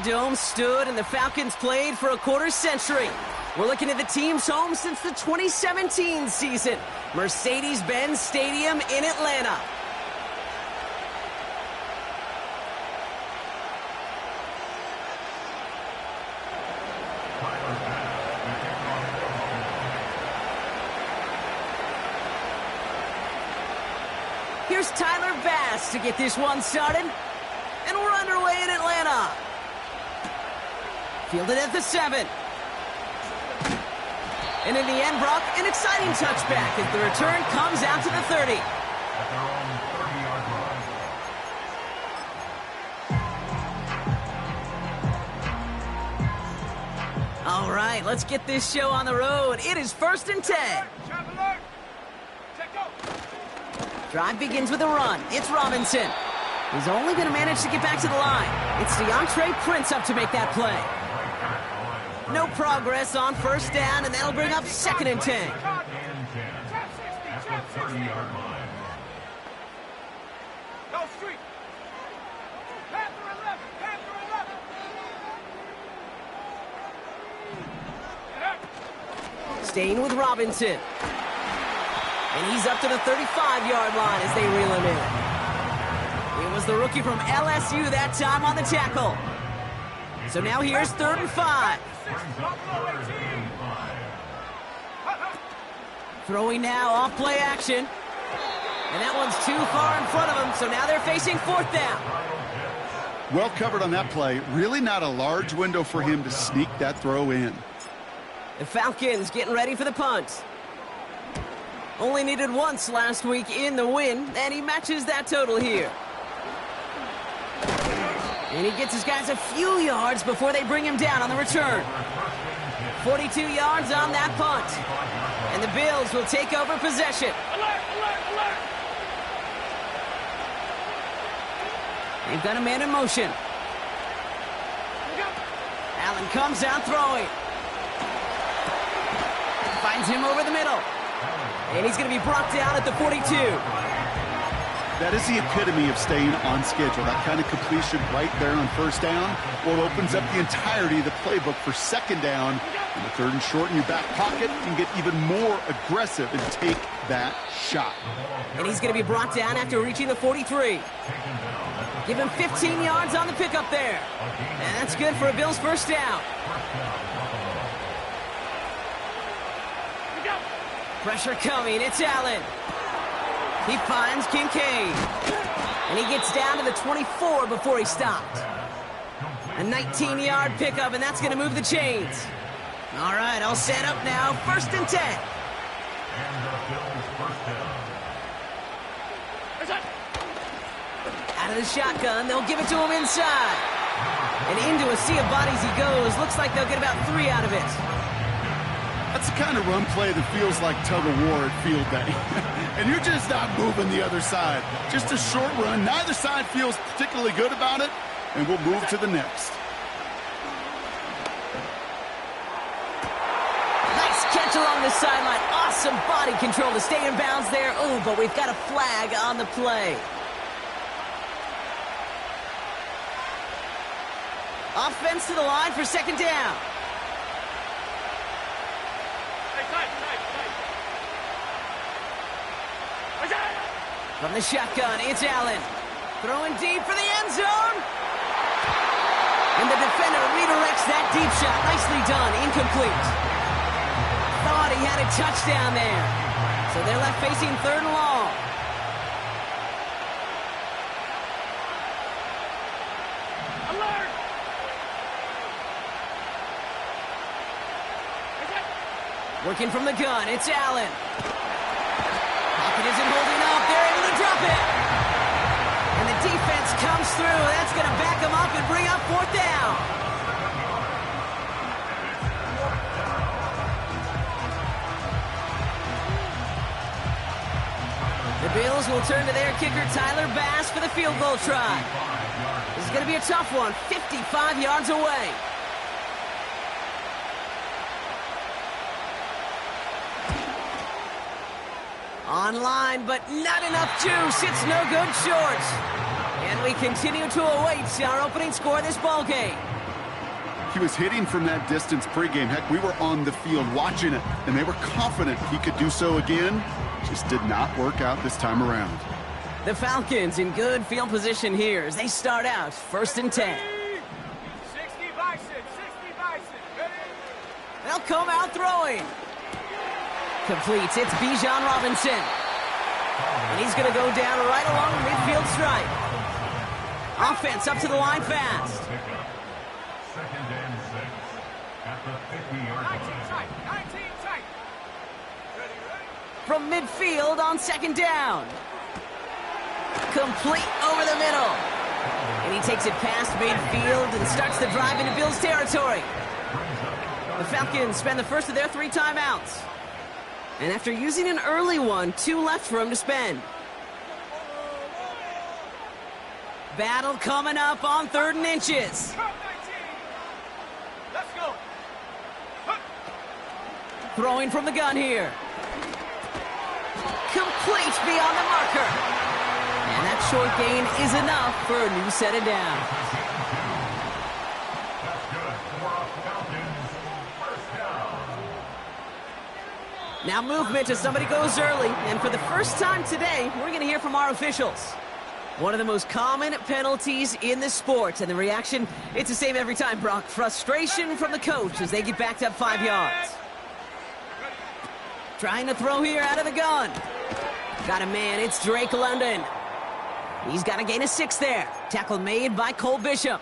Dome stood and the Falcons played for a quarter century. We're looking at the team's home since the 2017 season. Mercedes-Benz Stadium in Atlanta. Here's Tyler Bass to get this one started. And we're underway in Atlanta. Fielded at the 7. And in the end, Brock, an exciting touchback as the return comes out to the 30. At their own 30-yard line. All right, let's get this show on the road. It is 1st and 10. Drive begins with a run. It's Robinson. He's only going to manage to get back to the line. It's DeAndre Prince up to make that play. No progress on 1st down, and that'll bring up 2nd and 10. At the 30-yard line. Go street. Panther 11. Panther 11. Staying with Robinson. And he's up to the 35-yard line as they reel him in. It was the rookie from LSU that time on the tackle. So now here's 3rd and 5. Throwing now off play action. And that one's too far in front of him, so now they're facing 4th down. Well covered on that play. Really not a large window for him to sneak that throw in. The Falcons getting ready for the punt. Only needed once last week in the win, and he matches that total here. And he gets his guys a few yards before they bring him down on the return. 42 yards on that punt. And the Bills will take over possession. Alert, alert, alert. They've got a man in motion. Allen comes out throwing. Finds him over the middle. And he's going to be brought down at the 42. That is the epitome of staying on schedule. That kind of completion right there on 1st down. Well, it opens up the entirety of the playbook for 2nd down. And the 3rd and short in your back pocket, you can get even more aggressive and take that shot. And he's going to be brought down after reaching the 43. Give him 15 yards on the pickup there. And that's good for a Bills 1st down. Pressure coming. It's Allen. He finds Kincaid. And he gets down to the 24 before he stopped. A 19-yard pickup, and that's going to move the chains. All right, all set up now. 1st and 10. And the Bills' 1st down. Out of the shotgun, they'll give it to him inside. And into a sea of bodies he goes. Looks like they'll get about 3 out of it. That's the kind of run play that feels like tug-of-war at field day. And you're just not moving the other side. Just a short run. Neither side feels particularly good about it, and we'll move to the next. Nice catch along the sideline. Awesome body control to stay in bounds there. Oh, but we've got a flag on the play. Offense to the line for 2nd down. From the shotgun, it's Allen. Throwing deep for the end zone. And the defender redirects that deep shot. Nicely done. Incomplete. Thought he had a touchdown there. So they're left facing 3rd and long. Alert. Working from the gun, it's Allen. Pocket isn't holding up. They're able to drop it. And the defense comes through. That's going to back them up and bring up 4th down. The Bills will turn to their kicker, Tyler Bass, for the field goal try. This is going to be a tough one, 55 yards away. Online, but not enough juice. It's no good short. And we continue to await our opening score of this ball game. He was hitting from that distance pregame. Heck, we were on the field watching it, and they were confident he could do so again. Just did not work out this time around. The Falcons in good field position here as they start out 1st and 10. 60 Bison, 60 Bison. Ready? They'll come out throwing. Completes. It's Bijan Robinson. And he's going to go down right along the midfield stripe. Offense up to the line fast. 2nd and 6 at the 50-yard 19 line. tight, 19 tight. Ready, ready? From midfield on 2nd down. Complete over the middle. And he takes it past midfield and starts the drive into Bills territory. The Falcons spend the first of their 3 timeouts. And after using an early one, 2 left for him to spend. Battle coming up on 3rd and inches. Cut 19. Let's go. Hup. Throwing from the gun here. Complete beyond the marker. And that short gain is enough for a new set of downs. That's good for a Falcons first down. Now movement as somebody goes early. And for the first time today, we're going to hear from our officials. One of the most common penalties in the sport. And the reaction, it's the same every time, Brock. Frustration from the coach as they get backed up 5 yards. Trying to throw here out of the gun. Got a man, it's Drake London. He's got a gain of 6 there. Tackle made by Cole Bishop.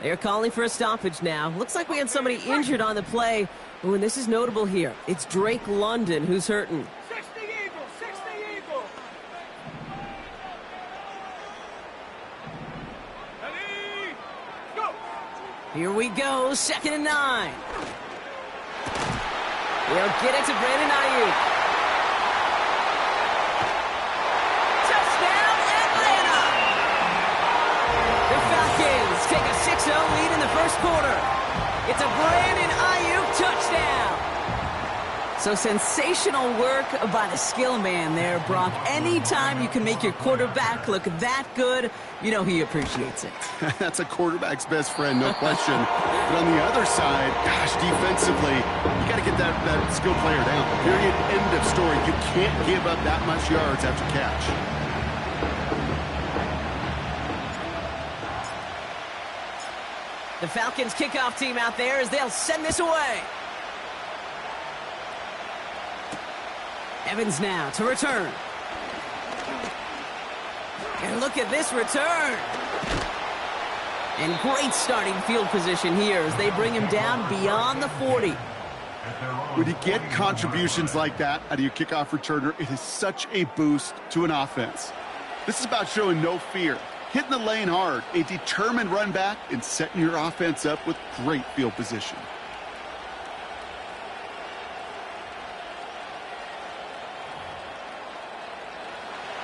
They're calling for a stoppage now. Looks like we had somebody injured on the play. Oh, and this is notable here. It's Drake London who's hurting. 60 Eagle, 60 Eagle. Ready? Go. Here we go, 2nd and 9. They'll get it to Brandon Ayuk. Touchdown, Atlanta! The Falcons take a 6-0 lead in the first quarter. It's a Brandon Ayuk touchdown. So sensational work by the skill man there, Brock. Anytime you can make your quarterback look that good, you know he appreciates it. That's a quarterback's best friend, no question. But on the other side, gosh, defensively, you got to get that skill player down. Period, end of story. You can't give up that much yards after catch. The Falcons kickoff team out there as they'll send this away. Evans now to return. And look at this return. And great starting field position here as they bring him down beyond the 40. When you get contributions like that out of your kickoff returner, it is such a boost to an offense. This is about showing no fear, hitting the lane hard, a determined run back, and setting your offense up with great field position.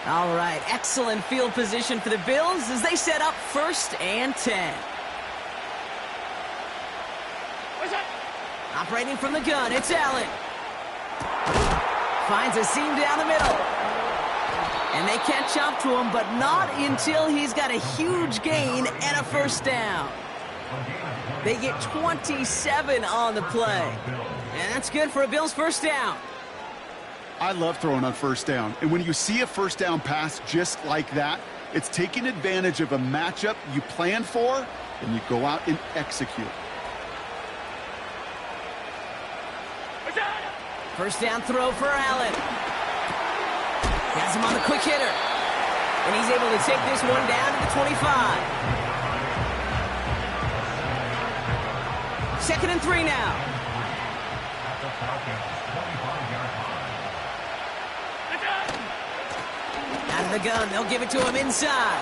All right, excellent field position for the Bills as they set up 1st and 10. What's that? Operating from the gun, it's Allen. Finds a seam down the middle. And they catch up to him, but not until he's got a huge gain and a 1st down. They get 27 on the play. And that's good for a Bills 1st down. I love throwing on 1st down. And when you see a 1st down pass just like that, it's taking advantage of a matchup you plan for, and you go out and execute. What's that? 1st down throw for Allen. Has him on the quick hitter. And he's able to take this one down to the 25. 2nd and 3 now. At the Falcons 25-yard line. Out of the gun, they'll give it to him inside.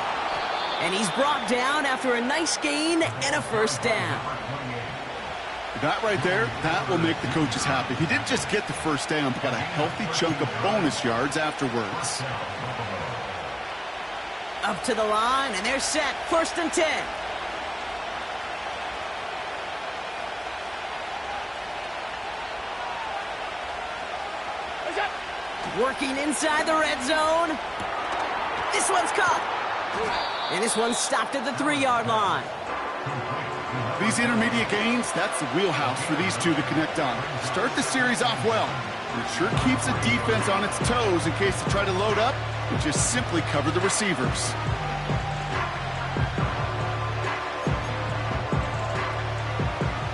And he's brought down after a nice gain and a 1st down. That right there, that will make the coaches happy. He didn't just get the 1st down, but got a healthy chunk of bonus yards afterwards. Up to the line, and they're set. 1st and 10. What's that? Working inside the red zone. This one's caught. And this one's stopped at the 3-yard line. These intermediate gains, that's the wheelhouse for these two to connect on. Start the series off well. And it sure keeps the defense on its toes in case they try to load up and just simply cover the receivers.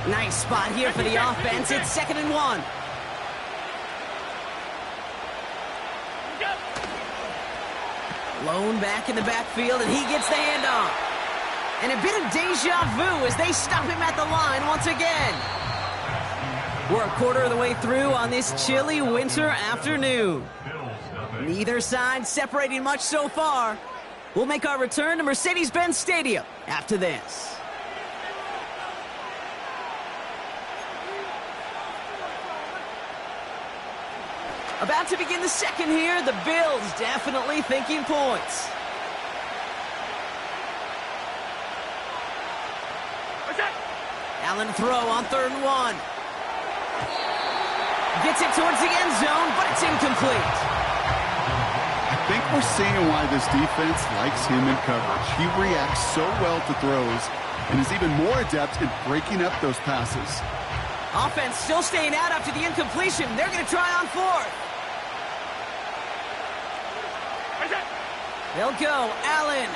Nice spot here for the offense. It's 2nd and 1. Lone back in the backfield, and he gets the handoff. And a bit of deja vu as they stop him at the line once again. We're a quarter of the way through on this chilly winter afternoon. Neither side separating much so far. We'll make our return to Mercedes-Benz Stadium after this. About to begin the second here. The Bills definitely thinking points. Allen throw on 3rd and 1. Gets it towards the end zone, but it's incomplete. I think we're seeing why this defense likes him in coverage. He reacts so well to throws and is even more adept in breaking up those passes. Offense still staying out after the incompletion. They're going to try on 4th. They'll go. Allen.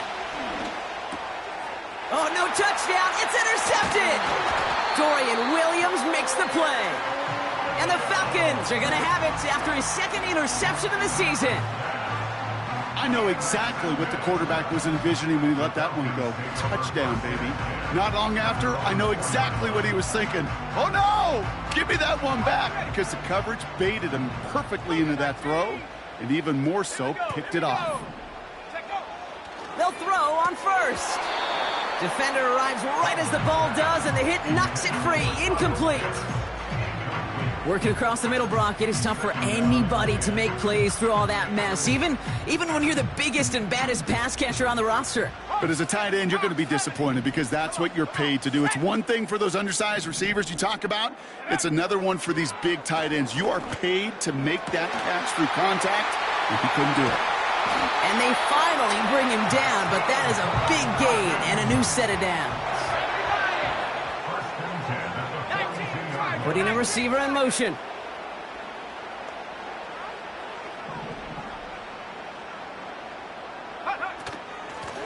Oh, no touchdown. It's intercepted. Dorian Williams makes the play. And the Falcons are going to have it after his 2nd interception of the season. I know exactly what the quarterback was envisioning when he let that one go. Touchdown, baby. Not long after, I know exactly what he was thinking. Oh, no! Give me that one back, because the coverage baited him perfectly into that throw, and even more so, picked it off. They'll throw on 1st. Defender arrives right as the ball does, and the hit knocks it free. Incomplete. Working across the middle, Brock, it is tough for anybody to make plays through all that mess, even when you're the biggest and baddest pass catcher on the roster. But as a tight end, you're going to be disappointed because that's what you're paid to do. It's one thing for those undersized receivers you talk about. It's another one for these big tight ends. You are paid to make that catch through contact, and he couldn't do it. And they finally bring him down, but that is a big gain and a new set of downs. Putting a receiver in motion.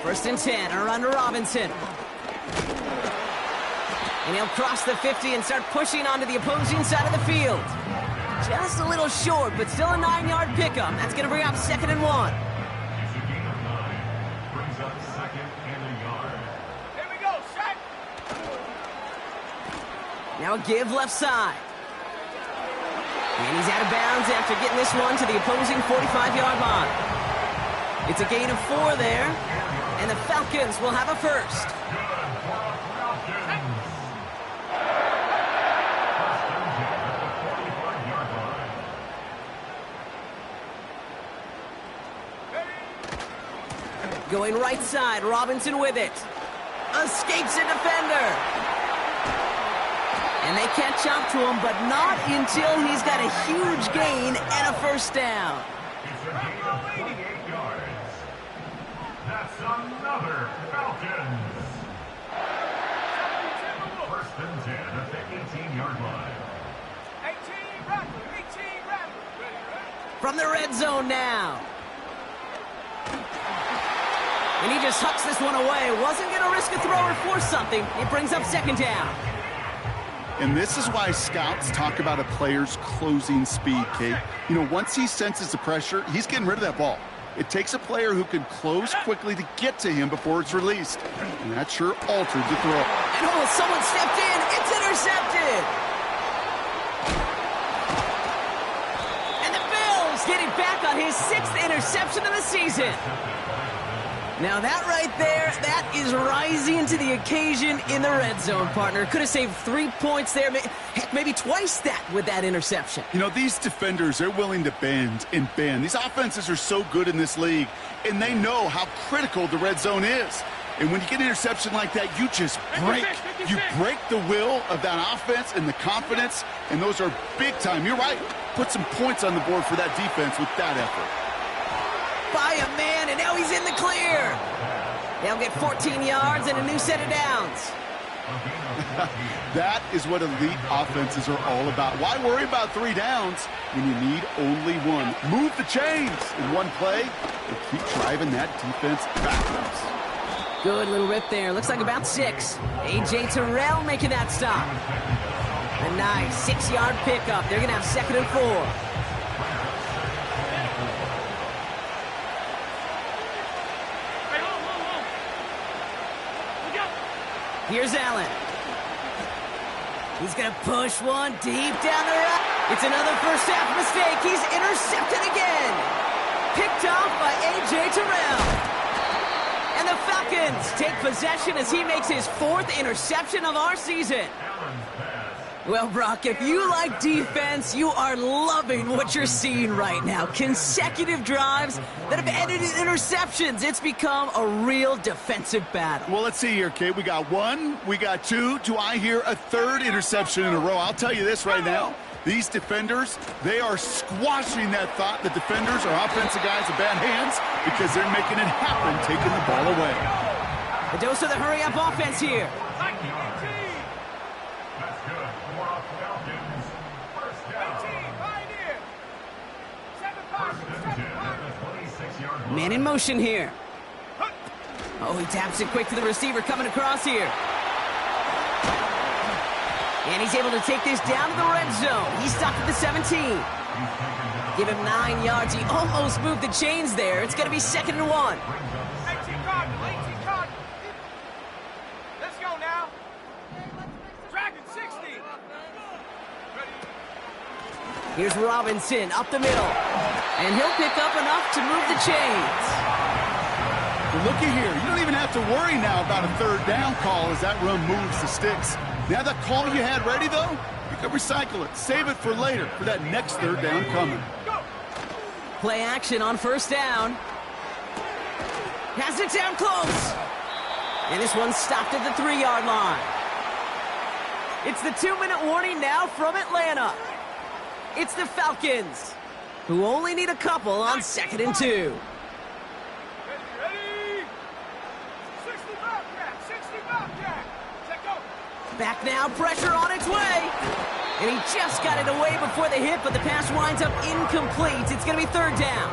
First and 10, a run to Robinson. And he'll cross the 50 and start pushing onto the opposing side of the field. Just a little short, but still a 9-yard pickup. That's going to bring up 2nd and 1. Now a give left side. And he's out of bounds after getting this one to the opposing 45-yard line. It's a gain of 4 there, and the Falcons will have a first. Going right side, Robinson with it. Escapes a defender. And they catch up to him, but not until he's got a huge gain and a first down. It's a gain of 28 yards. That's another Falcons. First and 10 at the 18-yard line. 18 From the red zone now. And he just hucks this one away. Wasn't going to risk a throw or force something. It brings up 2nd down. And this is why scouts talk about a player's closing speed, Kate. You know, once he senses the pressure, he's getting rid of that ball. It takes a player who can close quickly to get to him before it's released. And that sure altered the throw. And oh, someone stepped in. It's intercepted. And the Bills get it back on his 6th interception of the season. Now that right there, that is rising to the occasion in the red zone, partner. Could have saved 3 points there, heck, maybe twice that with that interception. You know, these defenders, they're willing to bend and bend. These offenses are so good in this league, and they know how critical the red zone is. And when you get an interception like that, you just break. You break the will of that offense and the confidence, and those are big time. You're right. Put some points on the board for that defense with that effort. By a man, and now he's in the clear. They'll get 14 yards and a new set of downs. That is what elite offenses are all about. Why worry about 3 downs when you need only one? Move the chains in one play and keep driving that defense backwards. Good little rip there. Looks like about 6. A.J. Terrell making that stop. A nice 6-yard pickup. They're going to have 2nd and 4. Here's Allen. He's going to push one deep down the right. It's another first-half mistake. He's intercepted again. Picked off by A.J. Terrell. And the Falcons take possession as he makes his 4th interception of our season. Well, Brock, if you like defense, you are loving what you're seeing right now. Consecutive drives that have ended in interceptions. It's become a real defensive battle. Well, let's see here, Kate. We got 1, we got 2. Do I hear a 3rd interception in a row? I'll tell you this right now. These defenders, they are squashing that thought. The defenders or offensive guys have bad hands because they're making it happen, taking the ball away. A dose of the hurry-up offense here. Man in motion here. Oh, he taps it quick to the receiver coming across here. And he's able to take this down to the red zone. He's stopped at the 17. Give him 9 yards. He almost moved the chains there. It's going to be 2nd and 1. 18 Cardinal, 18 Cardinal. Let's go now. Dragon 60. Here's Robinson up the middle. And he'll pick up enough to move the chains. Well, looky here. You don't even have to worry now about a 3rd down call as that run moves the sticks. Now that call you had ready, though, you can recycle it. Save it for later for that next 3rd down coming. Play action on 1st down. Has it down close. And this one's stopped at the 3-yard line. It's the 2-minute warning now from Atlanta. It's the Falcons, who only need a couple on 2nd and 2. Ready? 60 Bobcat, 60 Bobcat. Check go. Back now, pressure on its way. And he just got it away before the hit, but the pass winds up incomplete. It's going to be 3rd down.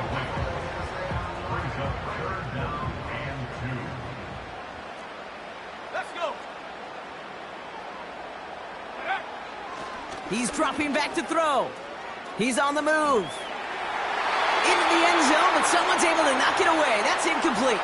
Let's go. He's dropping back to throw. He's on the move. Into the end zone, but someone's able to knock it away. That's incomplete.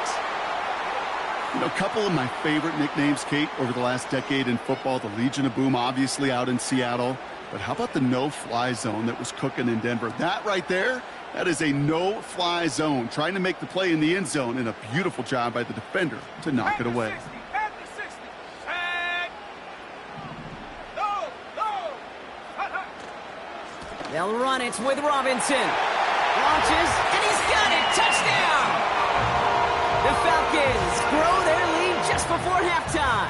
You know, a couple of my favorite nicknames, Kate, over the last decade in football. The Legion of Boom, obviously, out in Seattle. But how about the no-fly zone that was cooking in Denver? That right there, that is a no-fly zone. Trying to make the play in the end zone, and a beautiful job by the defender to knock it away. At the 60. And no. They'll run it with Robinson. Launches, and he's got it. Touchdown! The Falcons grow their lead just before halftime.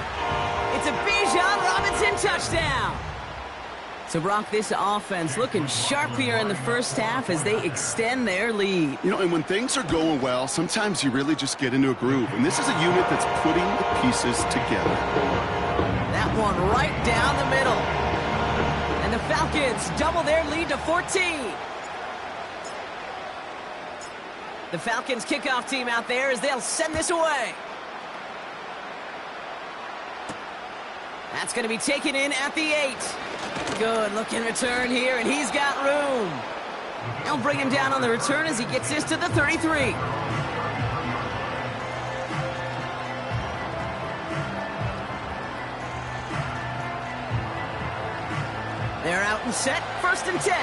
It's a Bijan Robinson touchdown. So, Brock, this offense looking sharp here in the first half as they extend their lead. You know, and when things are going well, sometimes you really just get into a groove. And this is a unit that's putting the pieces together. That one right down the middle. And the Falcons double their lead to 14. The Falcons kickoff team out there as they'll send this away. That's going to be taken in at the 8. Good looking return here, and he's got room. They'll bring him down on the return as he gets this to the 33. They're out and set, 1st and 10.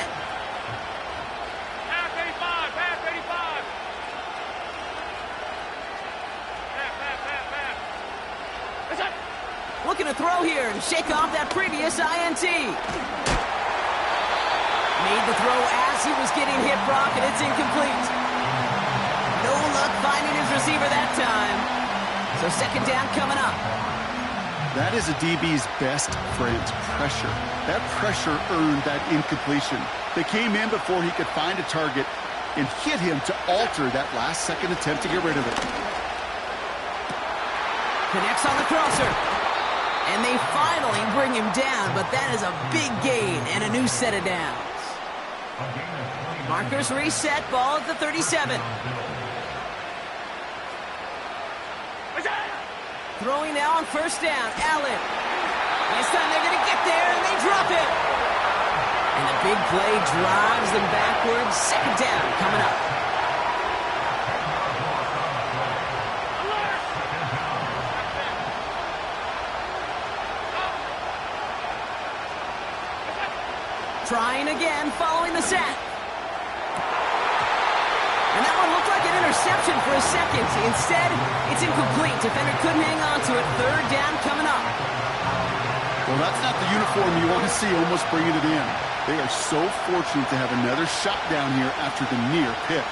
Half 85, half 85. Half. That's it. Looking to throw here and shake off that previous INT. Made the throw as he was getting hit, Brock, and it's incomplete. No luck finding his receiver that time. So 2nd down coming up. That is a DB's best friend, pressure. That pressure earned that incompletion. They came in before he could find a target and hit him to alter that last-second attempt to get rid of it. Connects on the crosser. And they finally bring him down, but that is a big gain and a new set of downs. Markers reset, ball at the 37. Throwing now on first down, Allen. This time they're going to get there, and they drop it. And a big play drives them backwards. Second down coming up. Trying again, following the sack. And that one looked like an interception for a second. Instead, it's incomplete. Defender couldn't hang on to it. Third down coming up. Well, that's not the uniform you want to see almost bringing it in. They are so fortunate to have another shot down here after the near pick.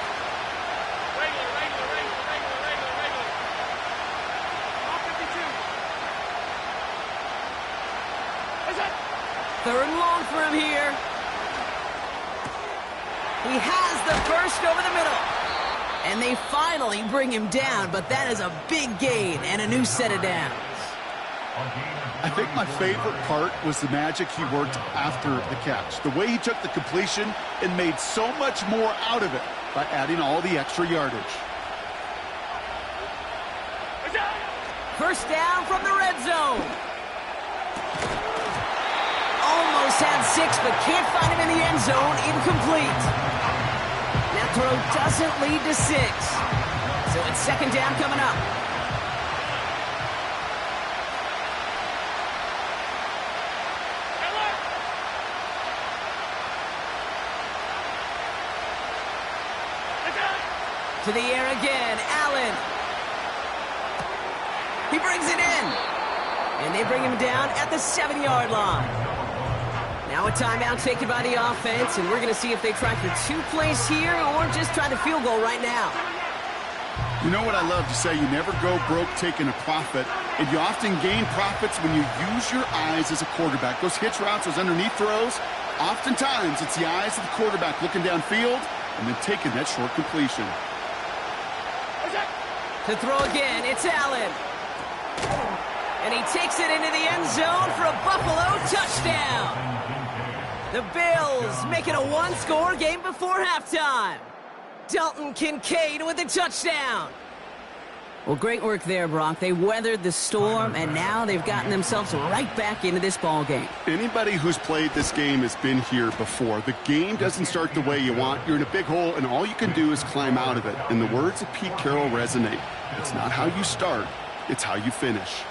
Third and long for him here. He has the first over the middle. And they finally bring him down, but that is a big gain and a new set of downs. I think my favorite part was the magic he worked after the catch. The way he took the completion and made so much more out of it by adding all the extra yardage. First down from the red zone. Almost had 6, but can't find him in the end zone. Incomplete. That throw doesn't lead to 6. So it's second down coming up. To the air again, Allen. He brings it in. And they bring him down at the 7-yard line. Now a timeout taken by the offense, and we're going to see if they try for 2 plays here or just try the field goal right now. You know what I love to say? You never go broke taking a profit, and you often gain profits when you use your eyes as a quarterback. Those hitch routes, those underneath throws, oftentimes it's the eyes of the quarterback looking downfield and then taking that short completion. To throw again, it's Allen. And he takes it into the end zone for a Buffalo touchdown. The Bills make it a 1-score game before halftime. Dalton Kincaid with a touchdown. Well, great work there, Brock. They weathered the storm, and now they've gotten themselves right back into this ball game. Anybody who's played this game has been here before. The game doesn't start the way you want. You're in a big hole, and all you can do is climb out of it. And the words of Pete Carroll resonate. It's not how you start, it's how you finish.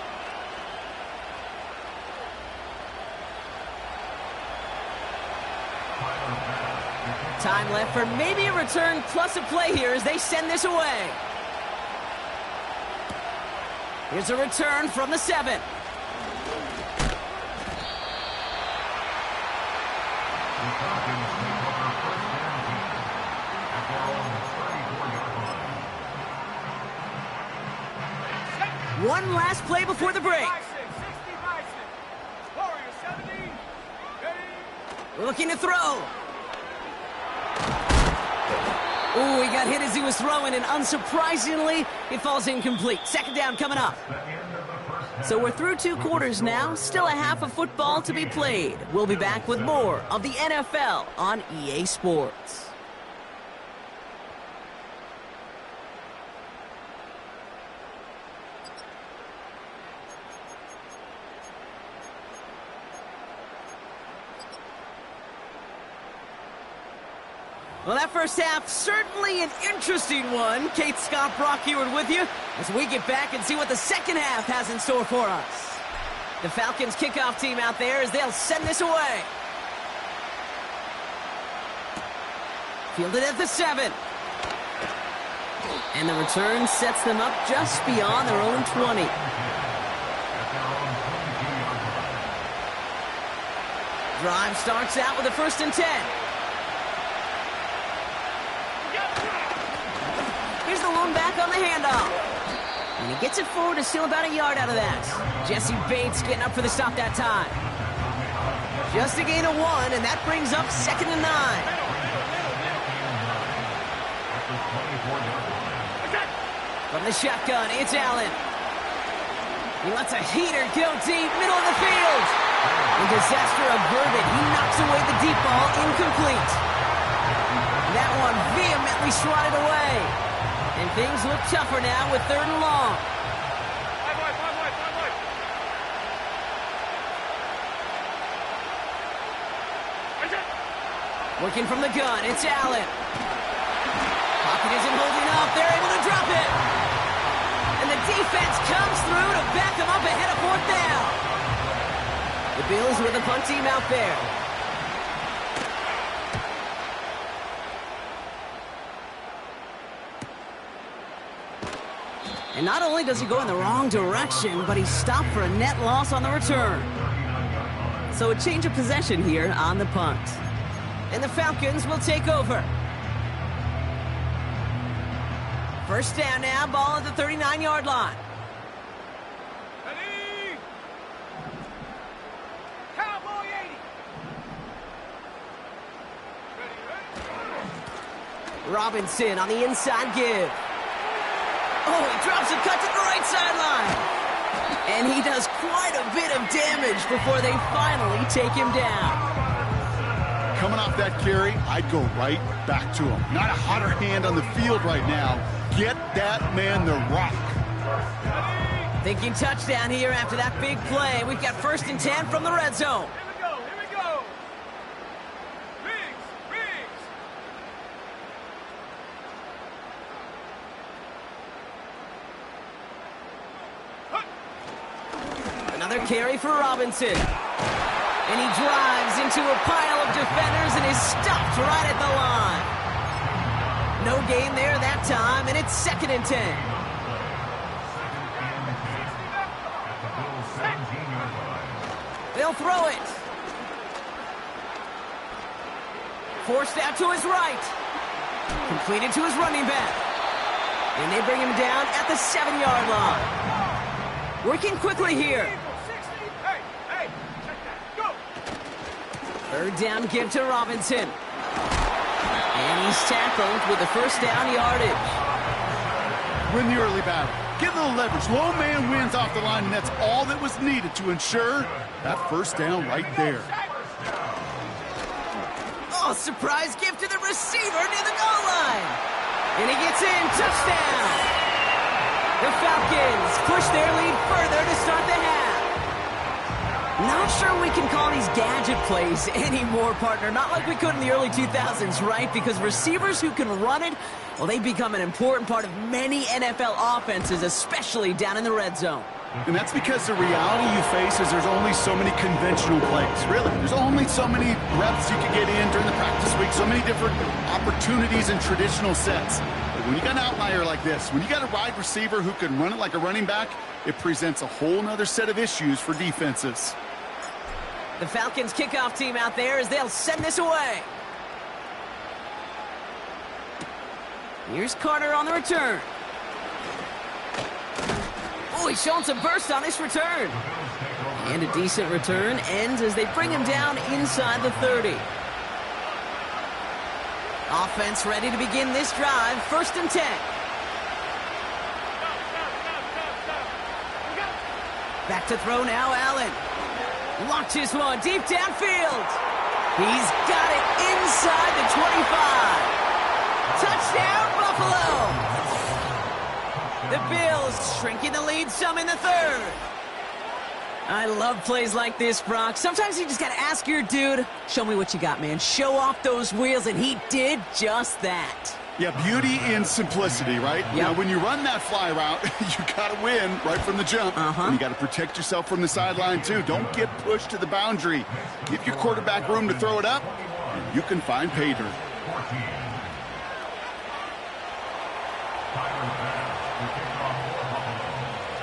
Time left for maybe a return plus a play here as they send this away. Here's a return from the 7. One last play before the break. Looking to throw. Ooh, he got hit as he was throwing, and unsurprisingly, it falls incomplete. Second down coming up. So we're through 2 quarters now. Still a half of football to be played. We'll be back with more of the NFL on EA Sports. Well, that first half, certainly an interesting one. Kate Scott, Brock Heward with you as we get back and see what the second half has in store for us. The Falcons kickoff team out there as they'll send this away. Fielded at the 7. And the return sets them up just beyond their own 20. Drive starts out with a 1st and 10. Here's the lone back on the handoff. And he gets it forward to steal about a yard out of that. Jesse Bates getting up for the stop that time. Just a gain of 1, and that brings up 2nd and 9. From the shotgun, it's Allen. He lets a heater go deep, middle of the field. And disaster averted. He knocks away the deep ball, incomplete. That one vehemently swatted away. And things look tougher now with 3rd and long. Working from the gun, it's Allen. Pocket isn't holding up. They're able to drop it. And the defense comes through to back them up ahead of 4th down. The Bills with a punt team out there. And not only does he go in the wrong direction, but he's stopped for a net loss on the return. So a change of possession here on the punt. And the Falcons will take over. 1st down now, ball at the 39-yard line. Ready? Cowboy 80. Ready. Robinson on the inside give. Oh, he drops a cut to the right sideline. And he does quite a bit of damage before they finally take him down. Coming off that carry, I'd go right back to him. Not a hotter hand on the field right now. Get that man the rock. Thinking touchdown here after that big play. We've got 1st and 10 from the red zone. Here we go. Riggs. Another carry for Robinson. And he drives into a pile of defenders and is stopped right at the line. No gain there that time, and it's 2nd and 10. They'll throw it. Forced out to his right. Completed to his running back. And they bring him down at the 7-yard line. Working quickly here. Hey, check that. Go. 3rd down give to Robinson. And he's tackled with the 1st down yardage. Win the early battle. Get a little leverage. Low man wins off the line, and that's all that was needed to ensure that 1st down right there. Oh, surprise gift to the receiver near the goal line. And he gets in. Touchdown. The Falcons push their lead further to start the half. Not sure we can call these gadget plays anymore, partner. Not like we could in the early 2000s, right? Because receivers who can run it, well, they become an important part of many NFL offenses, especially down in the red zone. And that's because the reality you face is there's only so many conventional plays. Really, there's only so many reps you can get in during the practice week, so many different opportunities and traditional sets. But when you got an outlier like this, when you got a wide receiver who can run it like a running back, it presents a whole nother set of issues for defenses. The Falcons kickoff team out there as they'll send this away. Here's Carter on the return. Oh, he's showing some burst on this return. And a decent return ends as they bring him down inside the 30. Offense ready to begin this drive. 1st and 10. Back to throw now, Allen. Launches one deep downfield. He's got it inside the 25. Touchdown, Buffalo. The Bills shrinking the lead some in the 3rd. I love plays like this, Brock. Sometimes you just got to ask your dude, show me what you got, man. Show off those wheels, and he did just that. Yeah, beauty in simplicity, right? Yep. Now, when you run that fly route, you got to win right from the jump. And you got to protect yourself from the sideline, too. Don't get pushed to the boundary. Give your quarterback room to throw it up, and you can find pay dirt.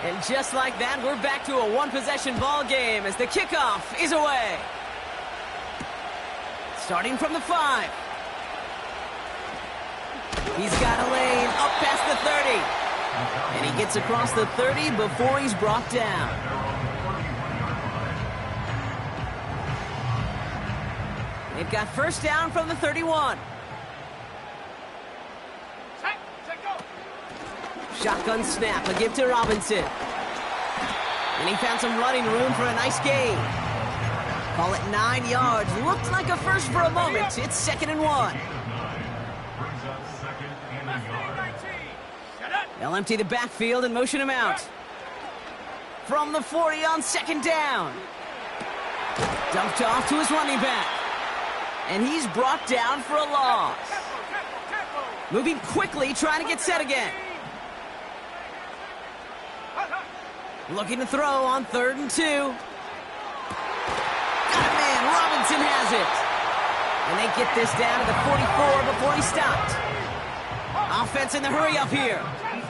And just like that, we're back to a one-possession ball game as the kickoff is away. Starting from the 5. He's got a lane up past the 30. And he gets across the 30 before he's brought down. They've got 1st down from the 31. Shotgun snap, a give to Robinson. And he found some running room for a nice gain. Call it 9 yards. Looked like a first for a moment. It's 2nd and 1. Brings up 2nd and a yard. They'll empty the backfield and motion him out. From the 40 on 2nd down. Dumped off to his running back. And he's brought down for a loss. Moving quickly, trying to get set again. Looking to throw on 3rd and 2. Got a man, Robinson has it. And they get this down to the 44 before he stopped. Offense in the hurry up here. And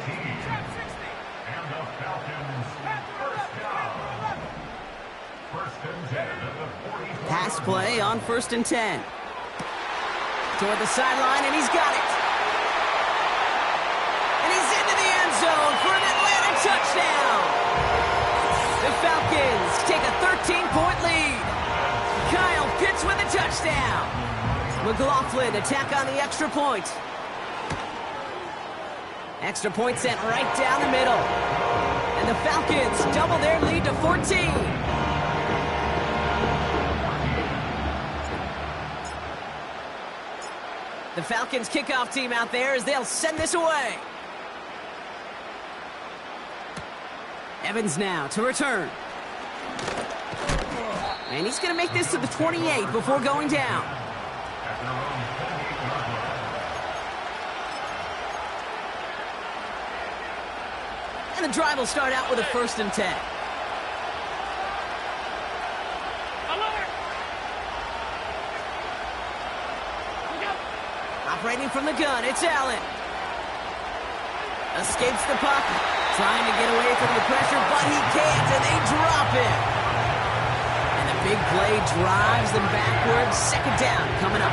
the Falcons, first down. 1st and 10 at the 45. Pass play on 1st and 10. Toward the sideline, and he's got it. And he's into the end zone for an Atlanta touchdown. The Falcons take a 13-point lead. Kyle Pitts with a touchdown. McLaughlin attack on the extra point. Extra point sent right down the middle. And the Falcons double their lead to 14. The Falcons kickoff team out there as they'll send this away. Evans now to return. And he's going to make this to the 28 before going down. At their own 28-yard line. And the drive will start out with a 1st and 10. Operating from the gun, it's Allen. Escapes the pocket. Trying to get away from the pressure, but he can't, and they drop it. And the big play drives them backwards. 2nd down coming up.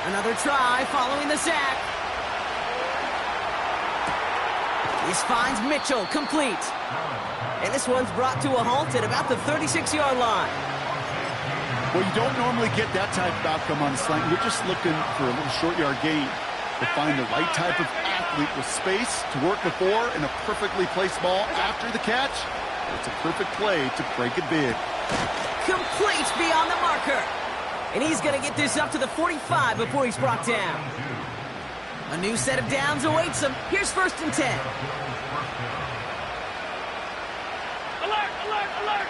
Another try following the sack. This finds Mitchell complete. And this one's brought to a halt at about the 36-yard line. Well, you don't normally get that type of outcome on a slant. You're just looking for a little short yard gain. To find the right type of athlete with space to work before and a perfectly placed ball after the catch. It's a perfect play to break it big. Complete beyond the marker. And he's going to get this up to the 45 before he's brought down. A new set of downs awaits him. Here's 1st and 10. Alert, alert, alert!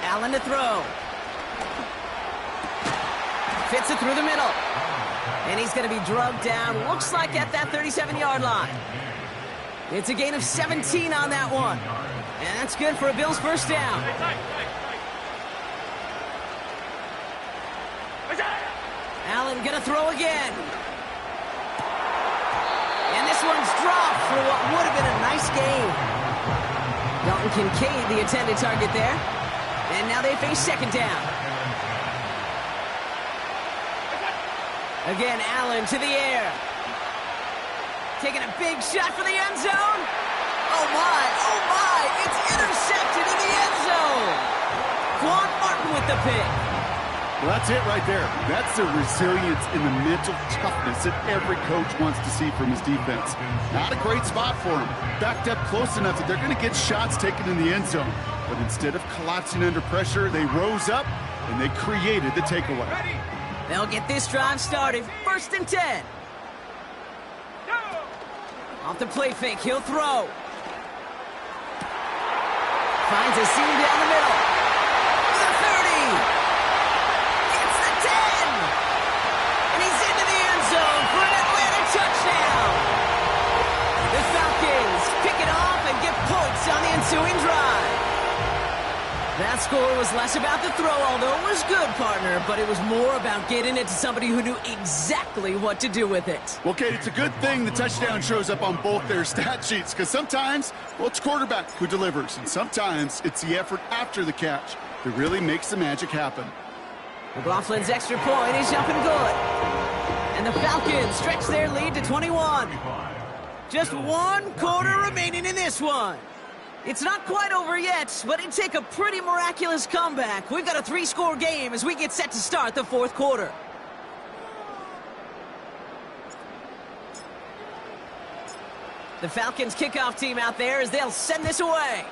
Allen to throw. Fits it through the middle. And he's going to be drugged down, looks like at that 37-yard line. It's a gain of 17 on that one. And that's good for a Bills 1st down. Allen gonna throw again. And this one's dropped for what would have been a nice gain. Dalton Kincaid, the intended target there. And now they face 2nd down. Again, Allen to the air. Taking a big shot for the end zone. Oh my, it's intercepted in the end zone. Quan Martin with the pick. Well, that's it right there. That's the resilience and the mental toughness that every coach wants to see from his defense. Not a great spot for him. Backed up close enough that they're going to get shots taken in the end zone. But instead of collapsing under pressure, they rose up and they created the takeaway. They'll get this drive started. 1st and 10. Off the play fake, he'll throw. Finds a seam down the middle. The 30. Gets the 10. And he's into the end zone for an Atlanta touchdown. The Falcons pick it off and get points on the ensuing drive. That score was less about the throw, although it was good, partner, but it was more about getting it to somebody who knew exactly what to do with it. Well, Kate, it's a good thing the touchdown shows up on both their stat sheets, because sometimes, well, it's quarterback who delivers, and sometimes it's the effort after the catch that really makes the magic happen. McLaughlin's extra point is up and good. And the Falcons stretch their lead to 21. Just 1 quarter remaining in this one. It's not quite over yet, but it'd take a pretty miraculous comeback. We've got a 3-score game as we get set to start the 4th quarter. The Falcons kickoff team out there as they'll send this away.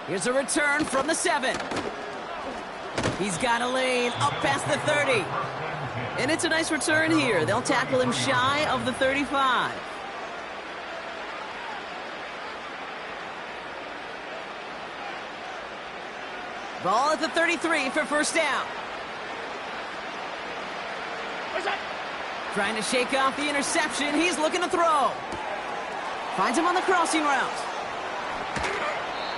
Here's a return from the 7. He's got a lane up past the 30. And it's a nice return here. They'll tackle him shy of the 35. Ball at the 33 for first down. Trying to shake off the interception. He's looking to throw. Finds him on the crossing route.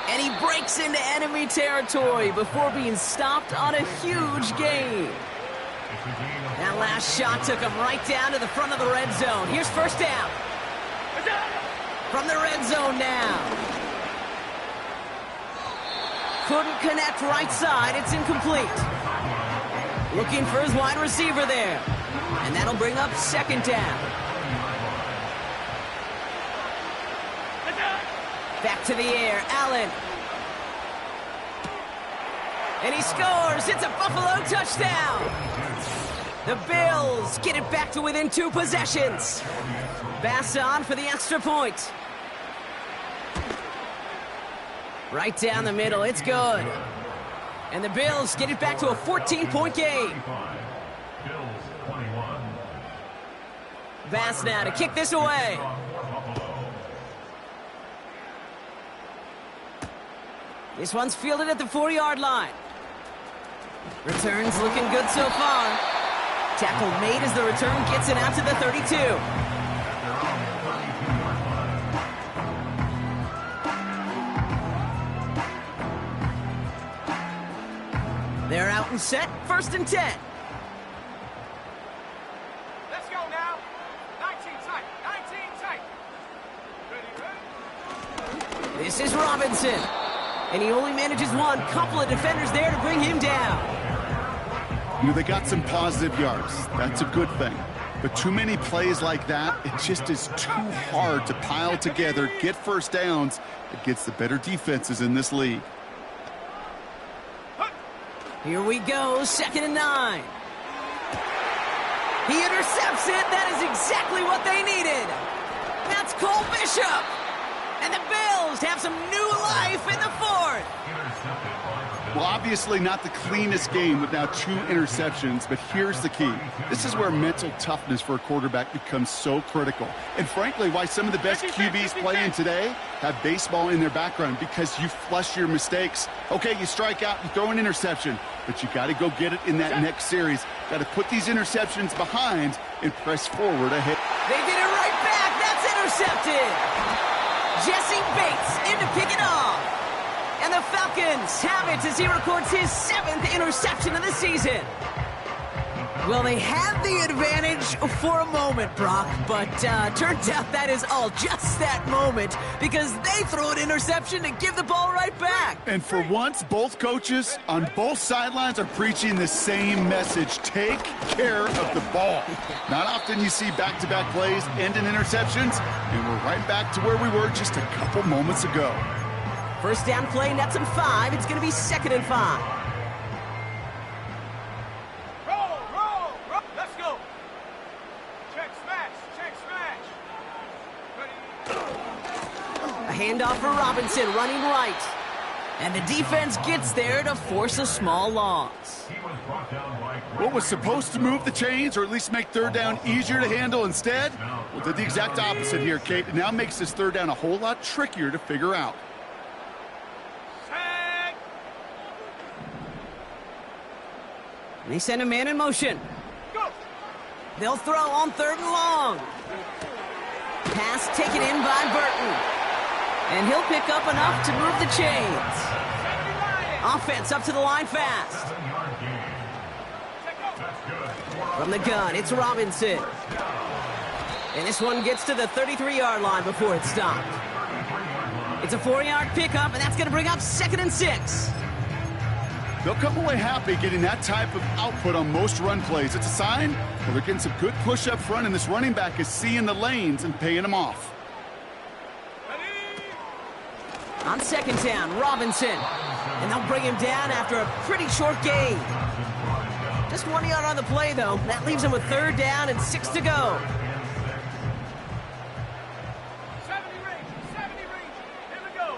And he breaks into enemy territory before being stopped on a huge gain. That last shot took him right down to the front of the red zone. Here's first down. From the red zone now. Couldn't connect right side. It's incomplete. Looking for his wide receiver there. And that'll bring up second down. Back to the air, Allen. And he scores. It's a Buffalo touchdown. The Bills get it back to within 2 possessions. Bass on for the extra point. Right down the middle. It's good. And the Bills get it back to a 14-point game. Bass now to kick this away. This one's fielded at the 4-yard line. Return's looking good so far. Tackle made as the return gets it out to the 32. They're out and set, 1st and 10. Let's go now. 19 tight, 19 tight. Ready? This is Robinson. And he only manages one. Couple of defenders there to bring him down. You know, they got some positive yards. That's a good thing. But too many plays like that, it just is too hard to pile together, get first downs against the better defenses in this league. Here we go, 2nd and 9. He intercepts it. That is exactly what they needed. That's Cole Bishop. And the Bills have some new life in the 4th. Well, obviously not the cleanest game with now 2 interceptions, but here's the key. This is where mental toughness for a quarterback becomes so critical. And frankly, why some of the best QBs playing today have baseball in their background, because you flush your mistakes. Okay, you strike out, you throw an interception, but you got to go get it in that next series. Got to put these interceptions behind and press forward ahead. They get it right back. That's intercepted. Jesse Bates in to pick it off. And the Falcons have it as he records his 7th interception of the season. Well, they had the advantage for a moment, Brock, but turns out that is all just that moment, because they throw an interception to give the ball right back. And for once, both coaches on both sidelines are preaching the same message. Take care of the ball. Not often you see back-to-back plays end in interceptions, and we're right back to where we were just a couple moments ago. First down play, nets him 5. It's going to be 2nd and 5. Let's go. Check smash. Ready? A handoff for Robinson, running right. And the defense gets there to force a small loss. What was supposed to move the chains, or at least make 3rd down easier to handle instead? Well, did the exact opposite here, Kate. It now makes this 3rd down a whole lot trickier to figure out. They send a man in motion. Go. They'll throw on 3rd and long. Pass taken in by Burton. And he'll pick up enough to move the chains. Offense up to the line fast. From the gun, it's Robinson. And this one gets to the 33-yard line before it's stopped. It's a 4-yard pickup, and that's going to bring up 2nd and 6. They'll come away happy getting that type of output on most run plays. It's a sign well, they're getting some good push up front, and this running back is seeing the lanes and paying them off. On second down, Robinson. And they'll bring him down after a pretty short gain. Just 1 yard on the play, though. That leaves him with third down and 6 to go. 70 range. Here we go.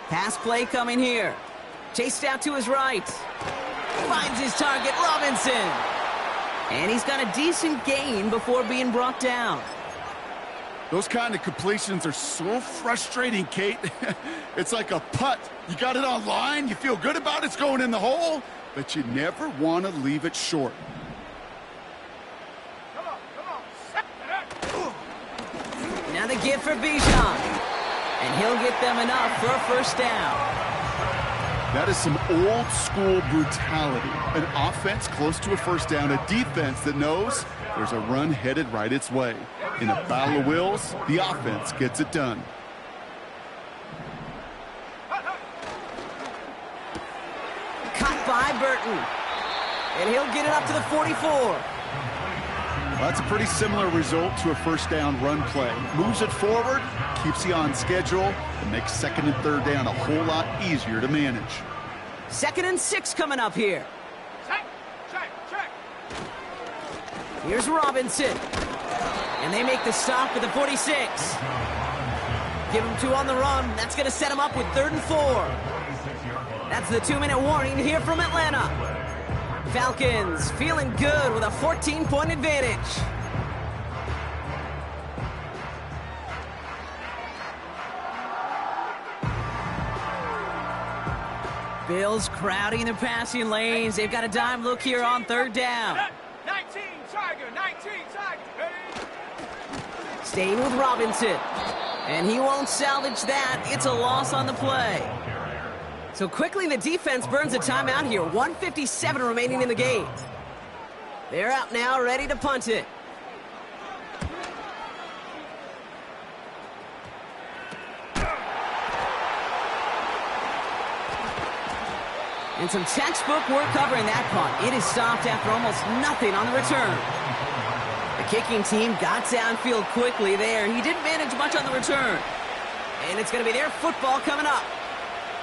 Pass play coming here. Chased out to his right. Finds his target, Robinson. And he's got a decent gain before being brought down. Those kind of completions are so frustrating, Kate. It's like a putt. You got it on line, you feel good about it's going in the hole, but you never want to leave it short. Come on. Now the give for Bijan. And he'll get them enough for a first down. That is some old school brutality. An offense close to a first down, a defense that knows there's a run headed right its way. In a battle of wills, the offense gets it done. Caught by Burton. And he'll get it up to the 44. Well, that's a pretty similar result to a first down run play. Moves it forward, keeps you on schedule, and makes second and third down a whole lot easier to manage. 2nd and 6 coming up here. Check. Here's Robinson. And they make the stop at the 46. Give him 2 on the run. That's going to set him up with 3rd and 4. That's the 2-minute warning here from Atlanta. Falcons feeling good with a 14-point advantage. Bills crowding the passing lanes. They've got a dime look here on 3rd down. 19 Tiger. Hey. Staying with Robinson. And he won't salvage that. It's a loss on the play. So quickly the defense burns a timeout here. 1:57 remaining in the game. They're out now, ready to punt it. And some textbook work covering that punt. It is stopped after almost nothing on the return. The kicking team got downfield quickly there. He didn't manage much on the return. And it's going to be their football coming up.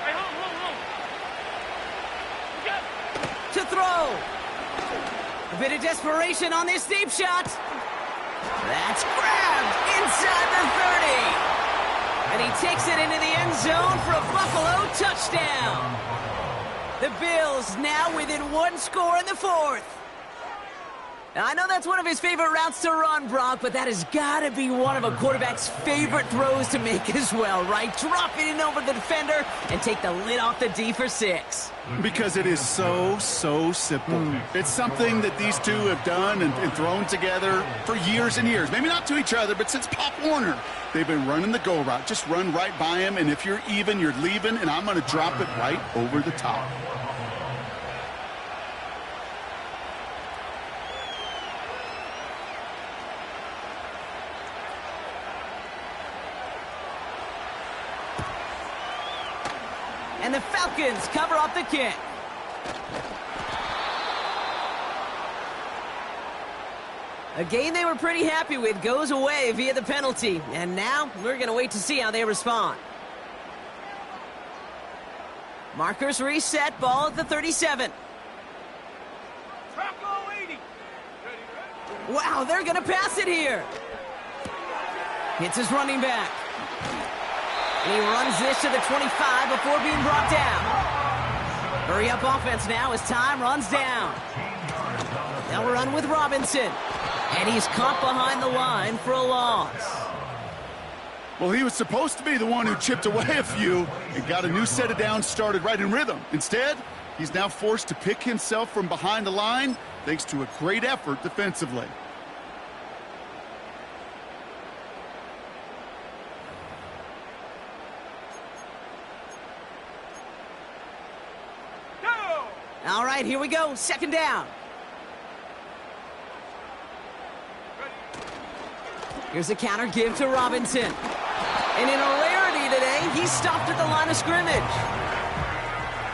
Hey, hold. To throw. A bit of desperation on this deep shot. That's grabbed inside the 30. And he takes it into the end zone for a Buffalo touchdown. The Bills now within 1 score in the 4th. Now, I know that's one of his favorite routes to run, Brock, but that has got to be one of a quarterback's favorite throws to make as well, right? Drop it in over the defender and take the lid off the D for 6. Because it is so simple. It's something that these two have done and thrown together for years and years. Maybe not to each other, but since Pop Warner. They've been running the go route. Just run right by him, and if you're even, you're leaving, and I'm going to drop it right over the top. And the Falcons cover up the kick. A game they were pretty happy with goes away via the penalty. And now we're going to wait to see how they respond. Markers reset, ball at the 37. Traco 80. Wow, they're going to pass it here. Hits his running back. And he runs this to the 25 before being brought down. Hurry up offense now as time runs down. Now we'll run with Robinson. And he's caught behind the line for a loss. Well, he was supposed to be the one who chipped away a few and got a new set of downs started right in rhythm. Instead, he's now forced to pick himself from behind the line thanks to a great effort defensively. All right, here we go. 2nd down. Here's a counter give to Robinson. And in a rarity today, he's stopped at the line of scrimmage.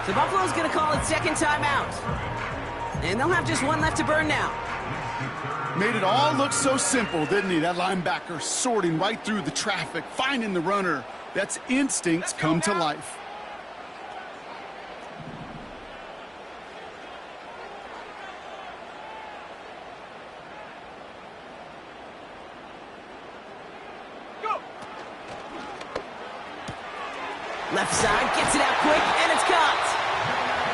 So Buffalo's going to call it second timeout. And they'll have just one left to burn now. Made it all look so simple, didn't he? That linebacker sorting right through the traffic, finding the runner. That's instincts come to life. Left side, gets it out quick, and it's caught.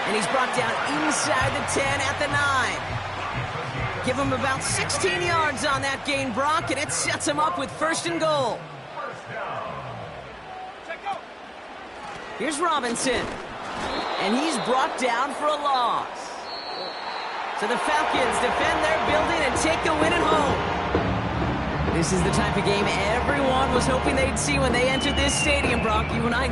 And he's brought down inside the 10 at the 9. Give him about 16 yards on that gain, Brock, and it sets him up with first and goal. Here's Robinson. And he's brought down for a loss. So the Falcons defend their building and take the win at home. This is the type of game everyone was hoping they'd see when they entered this stadium, Brock. You and I